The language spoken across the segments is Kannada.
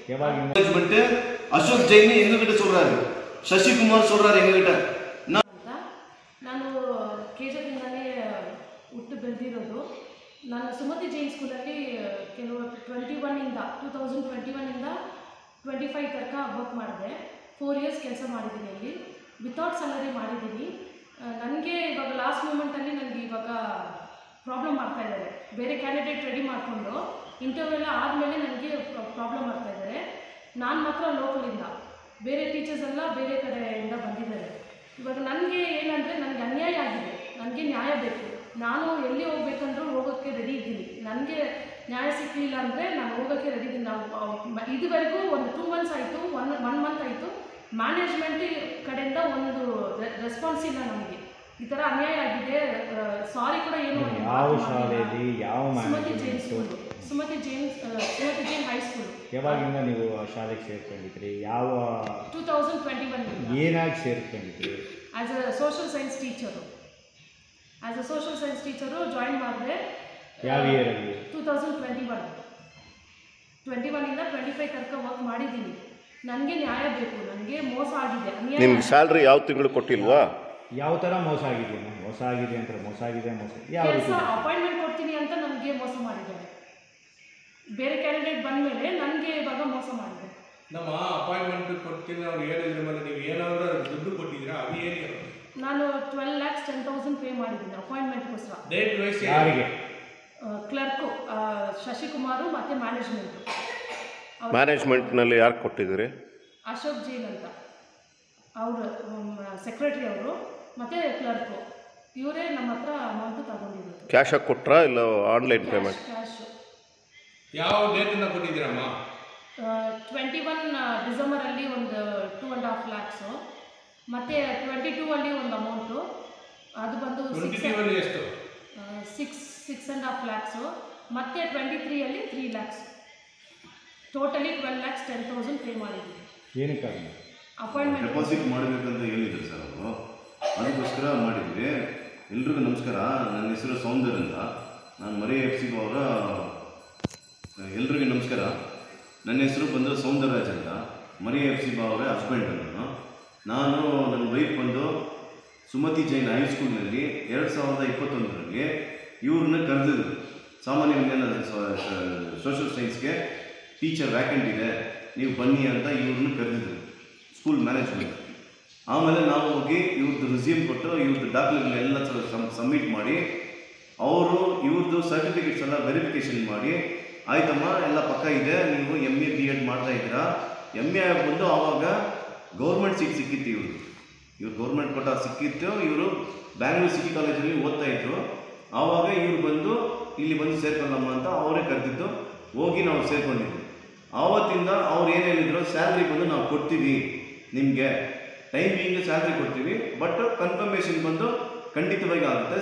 மேனேஜ்மெண்ட் அசோக் ஜெயின் எங்ககிட்ட சொல்றாரு, சசிகுமார் சொல்றாரு எங்ககிட்ட. ನಾನು ಕೆಜದಿಂದಲೇ ಹುಟ್ಟು ಬೆಳೆದಿರೋದು. ನಾನು ಸುಮತಿ ಜೈನ್ ಸ್ಕೂಲಲ್ಲಿ ಕೆಲವು 2021ಇಂದ 25 ತನಕ ವರ್ಕ್ ಮಾಡಿದೆ. 4 ಇಯರ್ಸ್ ಕೆಲಸ ಮಾಡಿದ್ದೀನಿ. ಅಲ್ಲಿ ವಿತೌಟ್ ಸ್ಯಾಲರಿ ಮಾಡಿದ್ದೀನಿ. ನನಗೆ ಇವಾಗ ಲಾಸ್ಟ್ ಮೂಮೆಂಟಲ್ಲಿ ನನಗೆ ಇವಾಗ ಪ್ರಾಬ್ಲಮ್ ಮಾಡ್ತಾಯಿದ್ದಾರೆ. ಬೇರೆ ಕ್ಯಾಂಡಿಡೇಟ್ ರೆಡಿ ಮಾಡಿಕೊಂಡು ಇಂಟರ್ವ್ಯೂ ಎಲ್ಲ ಆದಮೇಲೆ ನನಗೆ ಪ್ರಾಬ್ಲಮ್ ಮಾಡ್ತಾಯಿದ್ದಾರೆ. ನಾನು ಮಾತ್ರ ಲೋಕಲಿಂದ, ಬೇರೆ ಟೀಚರ್ಸ್ ಎಲ್ಲ ಬೇರೆ ಕಡೆಯಿಂದ ಬಂದಿದ್ದಾರೆ. ಇವಾಗ ನನಗೆ ಏನಂದರೆ ನನಗೆ ಅನ್ಯಾಯ ಆಗಿದೆ, ನನಗೆ ನ್ಯಾಯ ಬೇಕು. ನಾನು ಎಲ್ಲಿ ಹೋಗ್ಬೇಕಂದ್ರೂ ಹೋಗೋಕ್ಕೆ ರೆಡಿ ಇದ್ದೀನಿ. ನನಗೆ ನ್ಯಾಯ ಸಿಕ್ಕಲಿಲ್ಲ ಅಂದರೆ ನಾನು ಹೋಗೋಕ್ಕೆ ರೆಡಿ ಇದ್ದೀನಿ. ನಾವು ಇದುವರೆಗೂ ಒಂದು 2 ಮಂತ್ಸ್ ಆಯಿತು, 1 ಮಂತ್ ಆಯಿತು, ಮ್ಯಾನೇಜ್ಮೆಂಟ್ ಕಡೆಯಿಂದ ಒಂದು ರೆಸ್ಪಾನ್ಸ್ ಇಲ್ಲ. ನಮಗೆ ಈ ಥರ ಅನ್ಯಾಯ ಆಗಿದೆ, ಸಾರಿ ಕೂಡ ಏನು. Sumati Jain school, Sumati Jain high school. ಯಾವಾಗಿಂದ ನೀವು ಶಾಲೆಗೆ ಸೇರ್ಕೊಂಡಿದ್ರಿ? ಯಾವ 2021 ಏನಾಗಿ ಸೇರ್ಕೊಂಡಿದ್ರಿ? As a social science teacher. Join ಮಾಡಿದೆ. ಯಾವ ಇಯರಲ್ಲಿ? 2021ಇಂದ 25 ತನಕ ವರ್ಕ್ ಮಾಡಿದ್ದೀನಿ. ನನಗೆ ನ್ಯಾಯ ಬೇಕು, ನನಗೆ ಮೋಸ ಆಗಿದೆ, ಅನ್ಯಾಯ. ನಿಮ್ಗೆ ಸ್ಯಾಲ್ರಿ ಯಾವ ತಿಂಗಳು ಕೊಟ್ಟಿಲ್ವಾ? ಯಾವ ಥರ ಮೋಸ ಆಗಿದೆ? ಮೋಸ ಆಗಿದೆ ಅಂತ ಯಾವ ಕೆಲಸ ಅಪಾಯಿಂಟ್ಮೆಂಟ್ ಕೊಡ್ತೀನಿ ಅಂತ ನನಗೆ ಮೋಸ ಮಾಡಿದ್ದಾರೆ. ಬೇರೆ ಕ್ಯಾಂಡಿಡೇಟ್ ಬಂದ ಮೇಲೆ ನನಗೆ ಇವಾಗ ಮೋಸ ಮಾಡಿದೆ. ನಮ್ಮ ಅಪಾಯಿಂಟ್ಮೆಂಟ್ ಕೊಡ್ತೀನಿ ಅವ್ರು ಹೇಳಿದ್ರ ಮೇಲೆ ನೀವು ಏನಾದರೂ ದುಡ್ಡು ಕೊಟ್ಟಿದ್ದೀರಾ? ಅದು ಏನು? ನಾನು 12,10,000 ಪೇ ಮಾಡಿದ್ದೀನಿ ಅಪಾಯಿಂಟ್ಮೆಂಟ್ಗೋಸ್ಕರ. ಡೇಟ್ ವೈಸ್ ಯಾರಿಗೆ? ಕ್ಲರ್ಕು ಶಶಿಕುಮಾರು ಮತ್ತು ಮ್ಯಾನೇಜ್ಮೆಂಟ್ನಲ್ಲಿ ಯಾರು ಕೊಟ್ಟಿದ್ದೀರಿ? ಅಶೋಕ್ ಜೈನ್ ಅಂತ ಅವರು ಸೆಕ್ರೆಟರಿ ಅವರು ಮತ್ತು ಕ್ಲರ್ಕು ಇವರೇ ನಮ್ಮ ಹತ್ರ ಅಮೌಂಟ್ ತಗೊಂಡಿರೋದು. ಕ್ಯಾಶಾಗಿ ಕೊಟ್ರಾ ಇಲ್ಲ ಆನ್ಲೈನ್ ಪೇಮೆಂಟ್? ಕ್ಯಾಶು. ಯಾವ ಡೇಟಿಂದ ಕೊಟ್ಟಿದ್ದೀರಮ್ಮ? 21 ಡಿಸೆಂಬರಲ್ಲಿ ಒಂದು 2.5 lakhs, ಮತ್ತು 22ಅಲ್ಲಿ ಒಂದು ಅಮೌಂಟು, ಅದು ಬಂದು 6.5 lakhs, ಮತ್ತು 23ಅಲ್ಲಿ 3 lakhs. ಟೋಟಲಿ 12,10,000 ಪೇ ಮಾಡಿದ್ದೀವಿ. ಏನಕ್ಕಾಗಿ? ಅಪಾಯಿಂಟ್ಮೆಂಟ್ ಡೆಪಾಸಿಟ್ ಮಾಡಬೇಕಂತ ಹೇಳಿದ್ರು ಸರ್ ಅವರು, ಅದಕ್ಕೋಸ್ಕರ ಮಾಡಿದ್ವಿ. ಎಲ್ರಿಗೂ ನಮಸ್ಕಾರ. ನನ್ನ ಹೆಸರು ಸೌಂದರ್ಯ ಅಂತ, ನಾನು ಮರಿ FC ಅವರ. ಎಲ್ರಿಗೂ ನಮಸ್ಕಾರ. ನನ್ನ ಹೆಸರು ಬಂದು ಸೌಂದರರಾಜ್ ಅಂತ, ಮರಿ FC ಅವರ ಹಸ್ಬೆಂಡ್. ನಾನು ನನ್ನ ವೈಫ್ ಬಂದು ಸುಮತಿ ಜೈನ್ ಹೈಸ್ಕೂಲ್ನಲ್ಲಿ 2021ರಲ್ಲಿ ಇವ್ರನ್ನ ಕರೆದಿದ್ರು. ಸಾಮಾನ್ಯ ವಿಜ್ಞಾನ ಸೋಷಿಯಲ್ ಸೈನ್ಸ್ಗೆ ಟೀಚರ್ ವ್ಯಾಕೆಂಟ್ ಇದೆ, ನೀವು ಬನ್ನಿ ಅಂತ ಇವ್ರನ್ನ ಕರೆದಿದ್ರು ಸ್ಕೂಲ್ ಮ್ಯಾನೇಜ್ಮೆಂಟ್. ಆಮೇಲೆ ನಾವು ಹೋಗಿ ಇವ್ರದ್ದು ರಿಸ್ಯೂಮ್ ಕೊಟ್ಟು ಇವ್ರದ್ದು ದಾಖಲೆಗಳನ್ನೆಲ್ಲ ಸಬ್ಮಿಟ್ ಮಾಡಿ, ಅವರು ಇವ್ರದ್ದು ಸರ್ಟಿಫಿಕೇಟ್ಸ್ ಎಲ್ಲ ವೆರಿಫಿಕೇಷನ್ ಮಾಡಿ, ಆಯ್ತಮ್ಮ ಎಲ್ಲ ಪಕ್ಕ ಇದೆ, ನೀವು MA B.Ed ಮಾಡ್ತಾಯಿದ್ದೀರಾ. MA ಬಂದು ಆವಾಗ ಗೌರ್ಮೆಂಟ್ ಸೀಟ್ ಸಿಕ್ಕಿತ್ತು. ಇವ್ರು ಗೌರ್ಮೆಂಟ್ ಕೊಟ್ಟ ಸಿಕ್ಕಿತ್ತು. ಇವರು ಬ್ಯಾಂಗ್ಳೂರು ಸಿಟಿ ಕಾಲೇಜಲ್ಲಿ ಓದ್ತಾಯಿದ್ರು. ಆವಾಗ ಇವ್ರು ಬಂದು ಇಲ್ಲಿ ಬಂದು ಸೇರ್ಕೊಳ್ಳಮ್ಮ ಅಂತ ಅವರೇ ಕರೆದಿದ್ದು. ಹೋಗಿ ನಾವು ಸೇರ್ಕೊಂಡಿದ್ವಿ. ಆವತ್ತಿಂದ ಅವ್ರು ಏನು ಹೇಳಿದ್ರು, ಸ್ಯಾಲ್ರಿ ಬಂದು ನಾವು ಕೊಡ್ತೀವಿ, ನಿಮಗೆ ಟೈಮಿಂಗ್ ಸ್ಯಾಲ್ರಿ ಕೊಡ್ತೀವಿ, ಬಟ್ ಕನ್ಫರ್ಮೇಷನ್ ಬಂದು ಖಂಡಿತವಾಗಿ ಆಗುತ್ತೆ.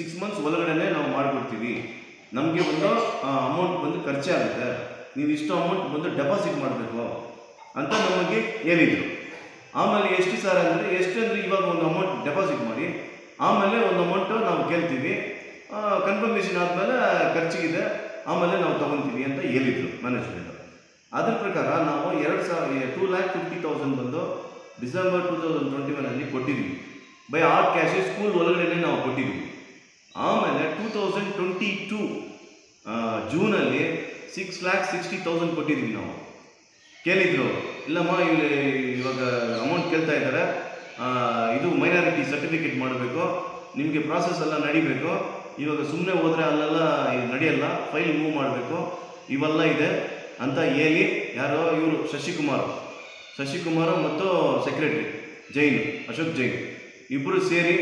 6 ಮಂತ್ಸ್ ಒಳಗಡೆ ನಾವು ಮಾಡಿಕೊಡ್ತೀವಿ. ನಮಗೆ ಬಂದು ಅಮೌಂಟ್ ಬಂದು ಖರ್ಚೇ ಆಗುತ್ತೆ, ನೀವು ಇಷ್ಟು ಅಮೌಂಟ್ ಬಂದು ಡೆಪಾಸಿಟ್ ಮಾಡಬೇಕು ಅಂತ ನಮಗೆ ಹೇಳಿದರು. ಆಮೇಲೆ ಎಷ್ಟು ಸರ್ ಅಂದರೆ, ಎಷ್ಟು ಅಂದರೆ ಇವಾಗ ಒಂದು ಅಮೌಂಟ್ ಡೆಪಾಸಿಟ್ ಮಾಡಿ, ಆಮೇಲೆ ಒಂದು ಅಮೌಂಟು ನಾವು ಕೇಳ್ತೀವಿ, ಕನ್ಫರ್ಮೇಷನ್ ಆದಮೇಲೆ ಖರ್ಚಿಗಿದೆ, ಆಮೇಲೆ ನಾವು ತೊಗೊತೀವಿ ಅಂತ ಹೇಳಿದರು ಮ್ಯಾನೇಜ್ಮೆಂಟ್. ಅದ್ರ ಪ್ರಕಾರ ನಾವು 2,50,000 ಬಂದು ಡಿಸೆಂಬರ್ 2021ಅಲ್ಲಿ ಕೊಟ್ಟಿದ್ವಿ. ಬೈ ಆರ್ಟ್ ಕ್ಯಾಶ್ ಸ್ಕೂಲ್ ಒಳಗಡೆ ನಾವು ಕೊಟ್ಟಿದ್ವಿ. ಆಮೇಲೆ 2022 ಜೂನಲ್ಲಿ 6,60,000 ಕೊಟ್ಟಿದ್ವಿ ನಾವು. ಕೇಳಿದ್ರು, ಇಲ್ಲಮ್ಮ ಇಲ್ಲಿ ಇವಾಗ ಅಮೌಂಟ್ ಕೇಳ್ತಾ ಇದ್ದಾರೆ, ಇದು ಮೈನಾರಿಟಿ ಸರ್ಟಿಫಿಕೇಟ್ ಮಾಡಬೇಕು, ನಿಮಗೆ ಪ್ರಾಸೆಸ್ ಎಲ್ಲ ನಡಿಬೇಕು, ಇವಾಗ ಸುಮ್ಮನೆ ಹೋದರೆ ಅಲ್ಲೆಲ್ಲ ನಡೆಯಲ್ಲ, ಫೈಲ್ ಮೂವ್ ಮಾಡಬೇಕು, ಇವೆಲ್ಲ ಇದೆ ಅಂತ ಹೇಳಿ, ಯಾರೋ ಇವರು ಶಶಿಕುಮಾರ್ ಮತ್ತು ಸೆಕ್ರೆಟರಿ ಅಶೋಕ್ ಜೈನ್ ಇಬ್ಬರು ಸೇರಿ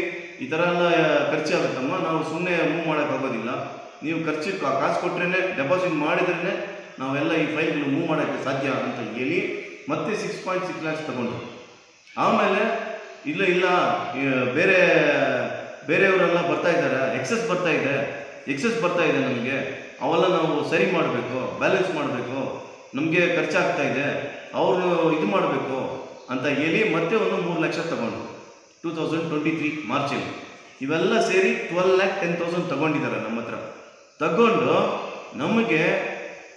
ಈ ಥರ ಎಲ್ಲ ಖರ್ಚಾಗುತ್ತಮ್ಮ, ನಾವು ಸುಮ್ಮನೆ ಮೂವ್ ಮಾಡೋಕ್ಕಾಗೋದಿಲ್ಲ, ನೀವು ಕಾಸು ಕೊಟ್ಟರೆ ಡೆಪಾಸಿಟ್ ಮಾಡಿದ್ರೇ ನಾವೆಲ್ಲ ಈ ಫೈಲ್ಗಳು ಮೂವ್ ಮಾಡೋಕ್ಕೆ ಸಾಧ್ಯ ಅಂತ ಹೇಳಿ ಮತ್ತೆ 6.6 lakhs ತಗೊಂಡ್ರು. ಆಮೇಲೆ ಇಲ್ಲ ಬೇರೆಯವರೆಲ್ಲ ಬರ್ತಾ ಇದ್ದಾರೆ, ಎಕ್ಸೆಸ್ ಬರ್ತಾ ಇದೆ ನಮಗೆ, ಅವೆಲ್ಲ ನಾವು ಸರಿ ಮಾಡಬೇಕು, ಬ್ಯಾಲೆನ್ಸ್ ಮಾಡಬೇಕು, ನಮಗೆ ಖರ್ಚಾಗ್ತಾ ಇದೆ, ಅವ್ರನ್ನ ಇದು ಮಾಡಬೇಕು ಅಂತ ಹೇಳಿ ಮತ್ತೆ ಒಂದು 3 ಲಕ್ಷ ತಗೊಂಡು 2023 ಮಾರ್ಚಲ್ಲಿ ಇವೆಲ್ಲ ಸೇರಿ 12,10,000 ತಗೊಂಡಿದ್ದಾರೆ ನಮ್ಮ ಹತ್ರ. ತಗೊಂಡು ನಮಗೆ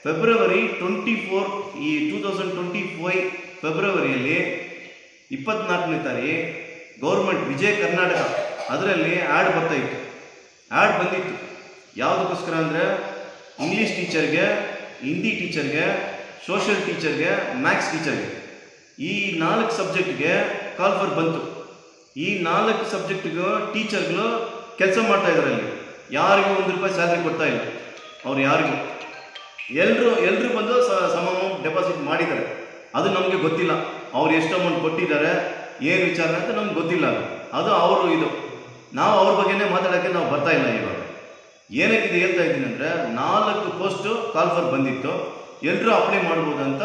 ಫೆಬ್ರವರಿ 24 ಈ 2025 ಫೆಬ್ರವರಿಯಲ್ಲಿ 24ನೇ ತಾರೀಕು ಗೌರ್ಮೆಂಟ್ ವಿಜಯ ಕರ್ನಾಟಕ ಅದರಲ್ಲಿ ಆ್ಯಡ್ ಬರ್ತಾಯಿತ್ತು. ಆ್ಯಡ್ ಬಂದಿತ್ತು ಯಾವುದಕ್ಕೋಸ್ಕರ ಅಂದರೆ ಇಂಗ್ಲೀಷ್ ಟೀಚರ್ಗೆ, ಹಿಂದಿ ಟೀಚರ್ಗೆ, ಸೋಷಿಯಲ್ ಟೀಚರ್ಗೆ, ಮ್ಯಾಥ್ಸ್ ಟೀಚರ್ಗೆ ಈ 4 ಸಬ್ಜೆಕ್ಟ್ಗೆ ಕಾಲ್ ಫಾರ್ ಬಂತು. ಈ 4 ಸಬ್ಜೆಕ್ಟ್ಗೂ ಟೀಚರ್ಗಳು ಕೆಲಸ ಮಾಡ್ತಾಯಿದ್ದಾರೆ. ಅಲ್ಲಿ ಯಾರಿಗೂ ₹1 ಸ್ಯಾಲ್ರಿ ಕೊಡ್ತಾ ಇಲ್ಲ. ಅವ್ರು ಯಾರಿಗೂ ಎಲ್ಲರೂ ಬಂದು ಸಮ ಅಮೌಂಟ್ ಡೆಪಾಸಿಟ್ ಮಾಡಿದ್ದಾರೆ. ಅದು ನಮಗೆ ಗೊತ್ತಿಲ್ಲ ಅವ್ರು ಎಷ್ಟು ಅಮೌಂಟ್ ಕೊಟ್ಟಿದ್ದಾರೆ, ಏನು ವಿಚಾರ ಅಂತ ನಮ್ಗೆ ಗೊತ್ತಿಲ್ಲ. ಅದು ಅವರು ಇದು ನಾವು ಅವ್ರ ಬಗ್ಗೆನೇ ಮಾತಾಡೋಕ್ಕೆ ನಾವು ಬರ್ತಾ ಇಲ್ಲ. ಇವಾಗ ಏನಕ್ಕೆ ಇದು ಹೇಳ್ತಾ ಇದ್ದೀನಿ ಅಂದರೆ 4 ಪೋಸ್ಟು ಕಾಲ್ ಫಾರ್ ಬಂದಿತ್ತು, ಎಲ್ಲರೂ ಅಪ್ಲೈ ಮಾಡ್ಬೋದು ಅಂತ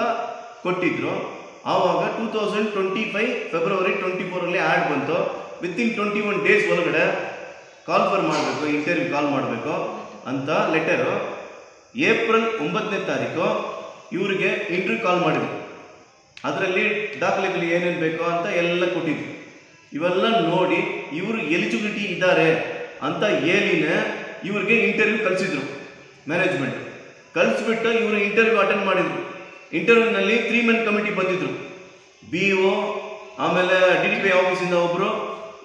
ಕೊಟ್ಟಿದ್ರು. ಆವಾಗ 2025 ಫೆಬ್ರವರಿ 24ರಲ್ಲಿ ಆ್ಯಡ್ ಬಂತು. ವಿತಿನ್ 21 ಡೇಸ್ ಒಳಗಡೆ ಕಾಲ್ ಫಾರ್ ಮಾಡಬೇಕು, ಇಂಟರ್ವ್ಯೂ ಕಾಲ್ ಮಾಡಬೇಕು ಅಂತ ಲೆಟರು. ಏಪ್ರಿಲ್ 9ನೇ ತಾರೀಕು ಇವರಿಗೆ ಇಂಟರ್ವ್ಯೂ ಕಾಲ್ ಮಾಡಿದ್ರು. ಅದರಲ್ಲಿ ದಾಖಲೆಗಳು ಏನೇನು ಬೇಕೋ ಅಂತ ಎಲ್ಲ ಕೊಟ್ಟಿದ್ರು. ಇವೆಲ್ಲ ನೋಡಿ ಇವರು ಎಲಿಜಿಬಿಲಿಟಿ ಇದ್ದಾರೆ ಅಂತ ಹೇಳಿನೇ ಇವ್ರಿಗೆ ಇಂಟರ್ವ್ಯೂ ಕಳಿಸಿದ್ರು. ಮ್ಯಾನೇಜ್ಮೆಂಟ್ ಕಳಿಸ್ಬಿಟ್ಟು ಇವರು ಇಂಟರ್ವ್ಯೂ ಅಟೆಂಡ್ ಮಾಡಿದರು. ಇಂಟರ್ವ್ಯೂನಲ್ಲಿ 3 ಮೆನ್ ಕಮಿಟಿ ಬಂದಿದ್ದರು. BO, ಆಮೇಲೆ DDP ಆಫೀಸಿಂದ ಒಬ್ಬರು,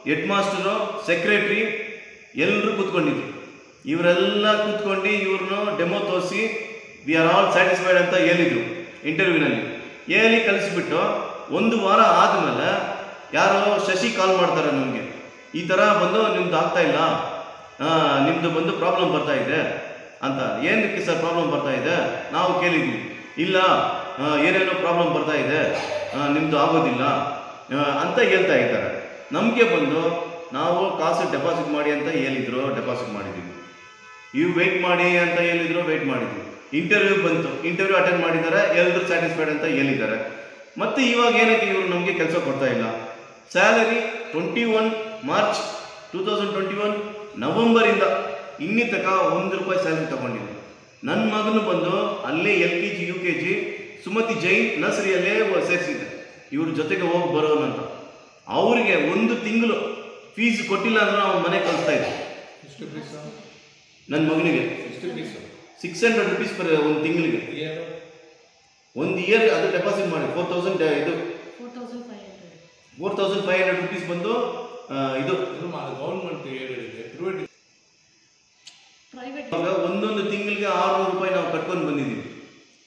ಹೆಡ್ ಮಾಸ್ಟರು, ಸೆಕ್ರೆಟ್ರಿ ಎಲ್ಲರೂ ಕೂತ್ಕೊಂಡಿದ್ರು. ಇವರೆಲ್ಲ ಕೂತ್ಕೊಂಡು ಇವ್ರನ್ನ ಡೆಮೋ ತೋರಿಸಿ ವಿ ಆರ್ ಆಲ್ ಸ್ಯಾಟಿಸ್ಫೈಡ್ ಅಂತ ಹೇಳಿದರು ಇಂಟರ್ವ್ಯೂನಲ್ಲಿ. ಹೇಳಿ ಕಳಿಸ್ಬಿಟ್ಟು 1 ವಾರ ಆದಮೇಲೆ ಯಾರೋ ಶಶಿ ಕಾಲ್ ಮಾಡ್ತಾರೆ ನಮಗೆ, ಈ ಥರ ಬಂದು ನಿಮ್ದು ಆಗ್ತಾ ಇಲ್ಲ, ನಿಮ್ಮದು ಬಂದು ಪ್ರಾಬ್ಲಮ್ ಬರ್ತಾ ಇದೆ ಅಂತ. ಏನಕ್ಕೆ ಸರ್ ಪ್ರಾಬ್ಲಮ್ ಬರ್ತಾ ಇದೆ ನಾವು ಕೇಳಿದ್ವಿ. ಇಲ್ಲ ಏನೇನೋ ಪ್ರಾಬ್ಲಮ್ ಬರ್ತಾ ಇದೆ, ನಿಮ್ಮದು ಆಗೋದಿಲ್ಲ ಅಂತ ಹೇಳ್ತಾ ಇದ್ದಾರೆ. ನಮಗೆ ಬಂದು ನಾವು ಕಾಸು ಡೆಪಾಸಿಟ್ ಮಾಡಿ ಅಂತ ಹೇಳಿದ್ರು, ಡೆಪಾಸಿಟ್ ಮಾಡಿದ್ದೀವಿ. ಇವು ವೆಯ್ಟ್ ಮಾಡಿ ಅಂತ ಹೇಳಿದ್ರು, ವೆಯ್ಟ್ ಮಾಡಿದ್ವಿ. ಇಂಟರ್ವ್ಯೂ ಬಂತು, ಇಂಟರ್ವ್ಯೂ ಅಟೆಂಡ್ ಮಾಡಿದ್ದಾರೆ, ಎಲ್ಲರೂ ಸ್ಯಾಟಿಸ್ಫೈಡ್ ಅಂತ ಹೇಳಿದ್ದಾರೆ. ಮತ್ತು ಇವಾಗ ಏನಕ್ಕೆ ಇವರು ನಮಗೆ ಕೆಲಸ ಕೊಡ್ತಾ ಇಲ್ಲ? ಸ್ಯಾಲರಿ 21 ಮಾರ್ಚ್ 2021 ನವಂಬರಿಂದ ಇನ್ನಿ ತನಕ ₹1 ಸ್ಯಾಲರಿ ತಗೊಂಡಿಲ್ಲ. ನನ್ನ ಮಗನು ಬಂದು ಅಲ್ಲೇ LKG UKG ಸುಮತಿ ಜೈನ್ ನರ್ಸರಿಯಲ್ಲೇ ಸೇರಿಸಿದ್ದೆ, ಇವ್ರ ಜೊತೆಗೆ ಹೋಗಿ ಬರೋನಂತ. ಅವರಿಗೆ 1 ತಿಂಗಳು ಫೀಸ್ ಕೊಟ್ಟಿಲ್ಲ ಅಂದ್ರೆ ಅವ್ನ ಮನೆ ಕಳಿಸ್ತಾ ಇದ್ದೆ. ಎಷ್ಟು ಫೀಸು? ನನ್ನ ಮಗನಿಗೆ ಎಷ್ಟು ಫೀಸು? ₹600 ಪರ್ 1 ತಿಂಗಳಿಗೆ. 1 ಇಯರ್ ಅದು ಡೆಪಾಸಿಟ್ ಮಾಡಿ 4,000 ಇದು 4,500 ರೂಪೀಸ್ ಬಂದು ಇದು ಗೌರ್ಮೆಂಟ್ ಹೇಳಿದೆ. ಪ್ರೈವೇಟ್ ಒಂದೊಂದು ತಿಂಗಳಿಗೆ ₹600 ನಾವು ಕಟ್ಕೊಂಡು ಬಂದಿದ್ದೀವಿ.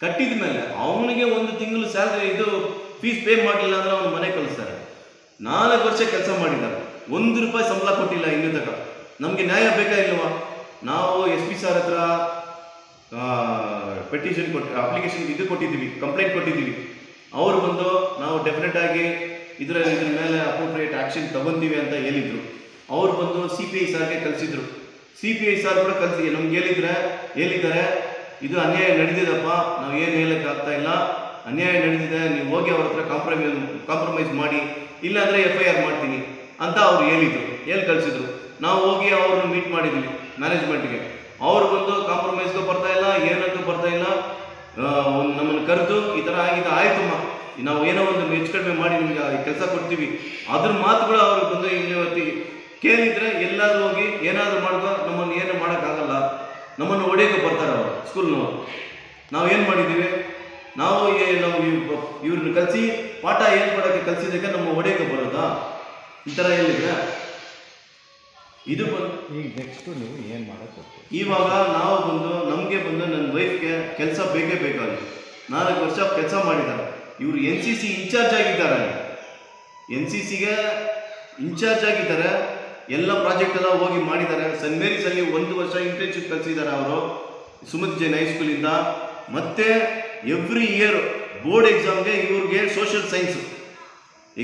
ಕಟ್ಟಿದ ಮೇಲೆ ಅವನಿಗೆ 1 ತಿಂಗಳು ಸ್ಯಾಲ್ರಿ ಇದು ಫೀಸ್ ಪೇ ಮಾಡಲಿಲ್ಲ ಅಂದ್ರೆ ಅವನ ಮನೆ ಕಳಿಸ್ತಾರೆ. 4 ವರ್ಷ ಕೆಲಸ ಮಾಡಿದ್ದಾರೆ, ₹1 ಸಂಬಳ ಕೊಟ್ಟಿಲ್ಲ ಇನ್ನೂ ತನಕ. ನಮಗೆ ನ್ಯಾಯ ಬೇಕಾ ಇಲ್ವಾ? ನಾವು SP ಸರ್ ಹತ್ರ ಪೆಟಿಷನ್ ಅಪ್ಲಿಕೇಶನ್ ಇದು ಕೊಟ್ಟಿದ್ದೀವಿ, ಕಂಪ್ಲೇಂಟ್ ಕೊಟ್ಟಿದ್ದೀವಿ. ಅವರು ಬಂದು ನಾವು ಡೆಫಿನೆಟ್ ಆಗಿ ಇದ್ರ ಮೇಲೆ ಅಪ್ರೋಪ್ರಿಯೇಟ್ ಆ್ಯಕ್ಷನ್ ತಗೊತೀವಿ ಅಂತ ಹೇಳಿದರು. ಅವ್ರು ಬಂದು CPI ಸಾರ್ಗೆ ಕಳಿಸಿದ್ರು. CPI ಸಾರ್ ಕೂಡ ಕಳಿಸಿ ನಮ್ಗೆ ಹೇಳಿದ್ದಾರೆ ಇದು ಅನ್ಯಾಯ ನಡೆದಿದೆಪ್ಪ, ನಾವು ಏನು ಹೇಳಕ್ಕೆ ಆಗ್ತಾ ಇಲ್ಲ, ಅನ್ಯಾಯ ನಡೆದಿದೆ, ನೀವು ಹೋಗಿ ಅವ್ರ ಹತ್ರ ಕಾಂಪ್ರಮೈಸ್ ಮಾಡಿ, ಇಲ್ಲಾಂದರೆ FIR ಮಾಡ್ತೀನಿ ಅಂತ ಅವ್ರು ಹೇಳಿ ಕಳಿಸಿದ್ರು. ನಾವು ಹೋಗಿ ಅವ್ರನ್ನ ಮೀಟ್ ಮಾಡಿದ್ವಿ ಮ್ಯಾನೇಜ್ಮೆಂಟ್ಗೆ. ಅವ್ರು ಬಂದು ಕಾಂಪ್ರಮೈಸ್ಗೂ ಬರ್ತಾ ಇಲ್ಲ, ಏನಕ್ಕೂ ಬರ್ತಾ ಇಲ್ಲ. ನಮ್ಮನ್ನು ಕರೆದು ಈ ಥರ ಆಗಿದೆ, ಆಯ್ತಮ್ಮ ನಾವು ಏನೋ ಒಂದು ಹೆಚ್ಚು ಕಡಿಮೆ ಮಾಡಿ ನಿಮ್ಗೆ ಕೆಲಸ ಕೊಡ್ತೀವಿ, ಅದ್ರ ಮಾತುಗಳು ಅವ್ರು ಬಂದು ಇಲ್ಲಿ ಹೊತ್ತಿಗೆ ಕೇಳಿದರೆ ಎಲ್ಲಾದರೂ ಹೋಗಿ ಏನಾದರೂ ಮಾಡ್ಕೊ, ನಮ್ಮನ್ನು ಏನು ಮಾಡೋಕ್ಕಾಗಲ್ಲ, ನಮ್ಮನ್ನು ಹೊಡೆಯೋಕೆ ಬರ್ತಾರೆ ಅವರು ಸ್ಕೂಲ್ನವರು. ನಾವೇನು ಮಾಡಿದ್ದೀವಿ? ನಾವು ಇವ್ರನ್ನ ಕಲಿಸಿ ಪಾಠ ಹೇಳ್ಕೊಡೋಕ್ಕೆ ಕಲಿಸಿದ್ದಕ್ಕೆ ನಮ್ಮ ಹೊಡೆಯೋಕೆ ಬರೋದಾ? ಈ ಥರ ಹೇಳಿದ್ರೆ ಇದು ಬಂದು ಈಗ ನೆಕ್ಸ್ಟು ನೀವು ಏನು ಮಾಡೋಕ್ಕೆ ಹೋಗ್ತೀವಿ? ಇವಾಗ ನಾವು ಬಂದು ನಮಗೆ ಬಂದು ನನ್ನ ವೈಫ್ಗೆ ಕೆಲಸ ಬೇಕೇ ಬೇಕಾಗಿ 4 ವರ್ಷ ಕೆಲಸ ಮಾಡಿದ್ದಾರೆ. ಇವರು NCC ಇನ್ಚಾರ್ಜ್ ಆಗಿದ್ದಾರೆ, NCCಗೆ ಇನ್ಚಾರ್ಜ್ ಆಗಿದ್ದಾರೆ. ಎಲ್ಲ ಪ್ರಾಜೆಕ್ಟ್ ಎಲ್ಲ ಹೋಗಿ ಮಾಡಿದ್ದಾರೆ. ಸೆಂಟ್ ಮೇರಿಸಲ್ಲಿ 1 ವರ್ಷ ಇಂಟರ್ನ್ಶಿಪ್ ಕಲಿಸಿದ್ದಾರೆ ಅವರು ಸುಮತಿ ಜೈನ್ ಹೈಸ್ಕೂಲಿಂದ. ಮತ್ತು ಎವ್ರಿ ಇಯರ್ ಬೋರ್ಡ್ ಎಕ್ಸಾಮ್ಗೆ ಇವ್ರಿಗೆ ಸೋಷಿಯಲ್ ಸೈನ್ಸ್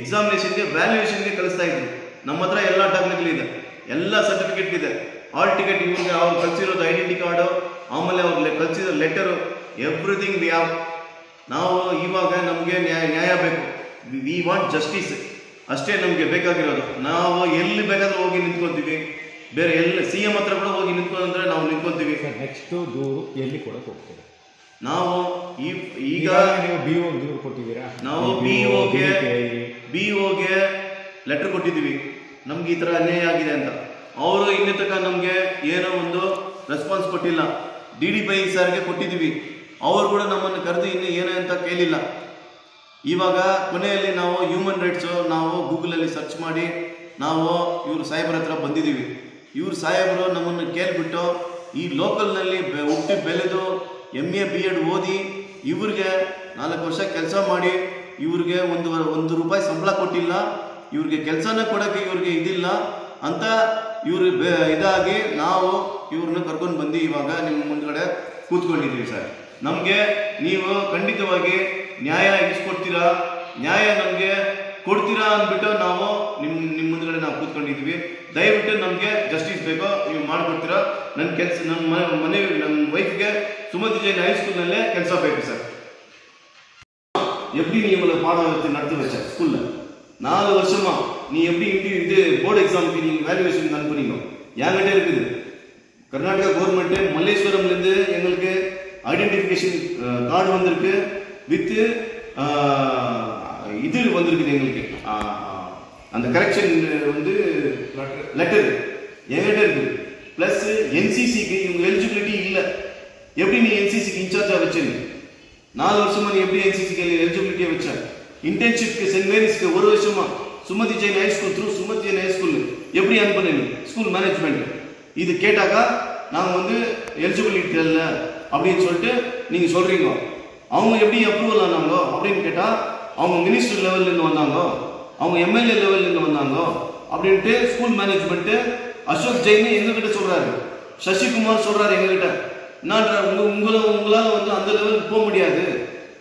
ಎಕ್ಸಾಮಿನೇಷನ್ಗೆ ವ್ಯಾಲ್ಯೂಯೇಷನ್ಗೆ ಕಳಿಸ್ತಾ ಇದ್ರು. ನಮ್ಮ ಹತ್ರ ಎಲ್ಲ ದಾಖಲೆಗಳಿದೆ, ಎಲ್ಲ ಸರ್ಟಿಫಿಕೇಟ್ ಇದೆ, ಆಲ್ ಟಿಕೆಟ್ ಇವ್ರಿಗೆ ಅವ್ರು ಕಳಿಸಿರೋದು ಐಡೆಂಟಿ ಕಾರ್ಡು, ಆಮೇಲೆ ಅವ್ರು ಕಳಿಸಿರೋ ಲೆಟರು, ಎವ್ರಿಥಿಂಗ್ ವಿ ಹ್ಯಾವ್. ನಾವು ಇವಾಗ ನಮಗೆ ನ್ಯಾಯ ಬೇಕು, ವಿ ವಾಂಟ್ ಜಸ್ಟಿಸ್, ಅಷ್ಟೇ ನಮಗೆ ಬೇಕಾಗಿರೋದು. ನಾವು ಎಲ್ಲಿ ಬೇಕಾದರೂ ಹೋಗಿ ನಿಂತ್ಕೊತೀವಿ, ಬೇರೆ ಎಲ್ಲಿ CM ಹತ್ರ ಕೂಡ ಹೋಗಿ ನಿಂತ್ಕೊಂಡ್ರೆ ನಾವು ನಿಂತ್ಕೊತೀವಿ. ನೆಕ್ಸ್ಟು ದೂರು ಎಲ್ಲಿ ಕೊಡಕ್ಕೆ ಹೋಗ್ತೀವಿ? ನಾವು ಈಗ ನೀವು BO ದೂರು ಕೊಟ್ಟಿದ್ದೀರಾ? ನಾವು BOಗೆ ಲೆಟರ್ ಕೊಟ್ಟಿದ್ದೀವಿ, ನಮ್ಗೆ ಈ ಥರ ಅನ್ಯಾಯ ಆಗಿದೆ ಅಂತ. ಅವರು ಇನ್ನೂ ತನಕ ನಮಗೆ ಏನೋ ಒಂದು ರೆಸ್ಪಾನ್ಸ್ ಕೊಟ್ಟಿಲ್ಲ. DDP ಸರ್ಗೆ ಕೊಟ್ಟಿದ್ದೀವಿ, ಅವರು ಕೂಡ ನಮ್ಮನ್ನು ಕರೆದು ಇನ್ನೂ ಏನೇ ಅಂತ ಕೇಳಿಲ್ಲ. ಇವಾಗ ಕೊನೆಯಲ್ಲಿ ನಾವು ಹ್ಯೂಮನ್ ರೈಟ್ಸು ನಾವು ಗೂಗಲಲ್ಲಿ ಸರ್ಚ್ ಮಾಡಿ ನಾವು ಇವರು ಸಾಹೇಬ್ರ ಹತ್ರ ಬಂದಿದ್ದೀವಿ. ಇವ್ರು ಸಾಹೇಬರು ನಮ್ಮನ್ನು ಕೇಳಿಬಿಟ್ಟು ಈ ಲೋಕಲ್ನಲ್ಲಿ ಹುಟ್ಟಿ ಬೆಳೆದು MA BEd ಓದಿ ಇವ್ರಿಗೆ 4 ವರ್ಷ ಕೆಲಸ ಮಾಡಿ ಇವ್ರಿಗೆ ಒಂದು ರೂಪಾಯಿ ಸಂಬಳ ಕೊಟ್ಟಿಲ್ಲ, ಇವ್ರಿಗೆ ಕೆಲಸನ ಕೊಡೋಕ್ಕೆ ಇವ್ರಿಗೆ ಇದಿಲ್ಲ ಅಂತ ಇವರು ಇದಾಗಿ ನಾವು ಇವ್ರನ್ನ ಕರ್ಕೊಂಡು ಬಂದು ಇವಾಗ ನಿಮ್ಮ ಮುಂದ್ಗಡೆ ಕೂತ್ಕೊಂಡಿದ್ದೀವಿ ಸರ್. ನಮಗೆ ನೀವು ಖಂಡಿತವಾಗಿ ನ್ಯಾಯ ಇಸ್ಕೊಡ್ತೀರಾ, ನ್ಯಾಯ ನಮಗೆ ಕೊಡ್ತೀರಾ ಅಂದ್ಬಿಟ್ಟು ನಾವು ನಿಮ್ಮ ಮುಂದ್ಗಡೆ ನಾವು ಕೂತ್ಕೊಂಡಿದ್ದೀವಿ. ದಯವಿಟ್ಟು ನಮಗೆ ಜಸ್ಟಿಸ್ ಬೇಕೋ ನೀವು ಮಾಡಿಕೊಡ್ತೀರಾ. ನನ್ನ ಕೆಲಸ ನನ್ನ ವೈಫ್ಗೆ ಸುಮತಿ ಜೈನ್ ಹೈಸ್ಕೂಲ್ನಲ್ಲೇ ಕೆಲಸ ಬೇಕು ಸರ್. எப்படி நீ இவ்வளோ பாடம் நடத்தி வச்ச ஸ்கூலில் 4 வருஷமா நீ எப்படி இது போர்டு எக்ஸாமுக்கு நீங்கள் வேல்யூவேஷனுக்கு அனுப்புனீங்க என்கிட்ட இருக்குது. கர்நாடகா கவர்மெண்ட்டு மல்லேஸ்வரம்லேருந்து எங்களுக்கு ஐடென்டிஃபிகேஷன் கார்டு வந்திருக்கு, வித்து இது வந்திருக்குது எங்களுக்கு அந்த கரெக்ஷன் வந்து லெட்டர் என்கிட்ட இருக்குது. ப்ளஸ் NCCக்கு இவங்க எலிஜிபிலிட்டி இல்லை. எப்படி நீ NCCக்கு இன்சார்ஜாக வச்சிருங்க? 4 வருஷமா நீ எப்படி NCCக்கு எலிஜிபிலிட்டியை வச்ச? இன்டர்ன்ஷிப்க்கு சென்ட் மேரிஸ்க்கு 1 வருஷமா Sumathi Jain high school through Sumathi Jain high school எப்படி அனுப்புனீங்க ஸ்கூல் மேனேஜ்மெண்ட்? இது கேட்டாக்கா நாங்கள் வந்து எலிஜிபிலிட்டி இல்லை அப்படின்னு சொல்லிட்டு நீங்கள் சொல்கிறீங்க. அவங்க எப்படி அப்ரூவல் ஆனாங்க அப்படின்னு கேட்டால் அவங்க மினிஸ்டர் லெவல்லேருந்து வந்தாங்க, அவங்க MLA லெவல்லேருந்து வந்தாங்க அப்படின்ட்டு ஸ்கூல் மேனேஜ்மெண்ட்டு அசோக் ஜெயின் எங்ககிட்ட சொல்கிறாரு, சசிகுமார் சொல்கிறாரு எங்ககிட்ட. உங்களால் வந்து அந்த லெவலுக்கு போக முடியாது,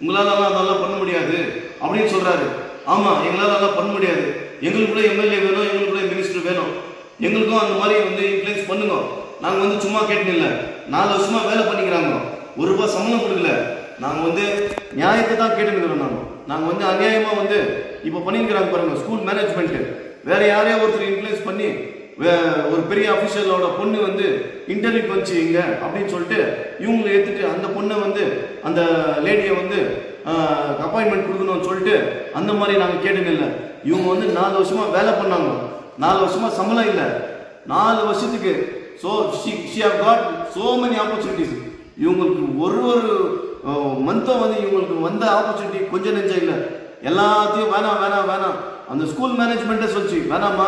உங்களால் அதெல்லாம் பண்ண முடியாது அப்படின்னு சொல்கிறாரு. ஆமாம், எங்களால் அதெல்லாம் பண்ண முடியாது, எங்களுக்கு கூட MLA வேணும், எங்களுக்கு கூட மினிஸ்டர் வேணும், எங்களுக்கும் அந்த மாதிரி வந்து இன்ஃப்ளூயன்ஸ் பண்ணுங்க. நாங்கள் வந்து சும்மா கேட்டுன்னு இல்லை, 4 வருஷமா வேலை பண்ணிக்கிறாங்க, 1 ரூபாய் சம்பளம் கொடுக்கல. நாங்கள் வந்து நியாயத்தை தான் கேட்டுக்கிறோம். நாங்கள் வந்து அநியாயமாக வந்து இப்போ பண்ணிக்கிறாங்க பாருங்க ஸ்கூல் மேனேஜ்மெண்ட்டு. வேற யாரையோ ஒருத்தர் இன்ஃப்ளூயன்ஸ் பண்ணி ஒரு பெரிய அஃபிஷியலோட பொண்ணு வந்து இன்டர்வியூக்கு வந்துச்சு இங்கே அப்படின்னு சொல்லிட்டு இவங்களை ஏற்றுட்டு அந்த பொண்ணை வந்து அந்த லேடியை வந்து அப்பாயின்மெண்ட் கொடுக்கணும்னு சொல்லிட்டு அந்த மாதிரி நாங்கள் கேட்டுன்னு இல்லை. இவங்க வந்து 4 வருஷமா வேலை பண்ணாங்க, 4 வருஷமா சம்பளம் இல்லை, 4 வருஷத்துக்கு she have got so many opportunities. இவங்களுக்கு ஒரு மந்த்தும் வந்து இவங்களுக்கு வந்த ஆப்பர்ச்சுனிட்டி கொஞ்சம் நெஞ்சம் இல்லை. எல்லாத்தையும் வேணாம் அந்த ஸ்கூல் மேனேஜ்மெண்ட்டே சொல்லிச்சு வேணாமா,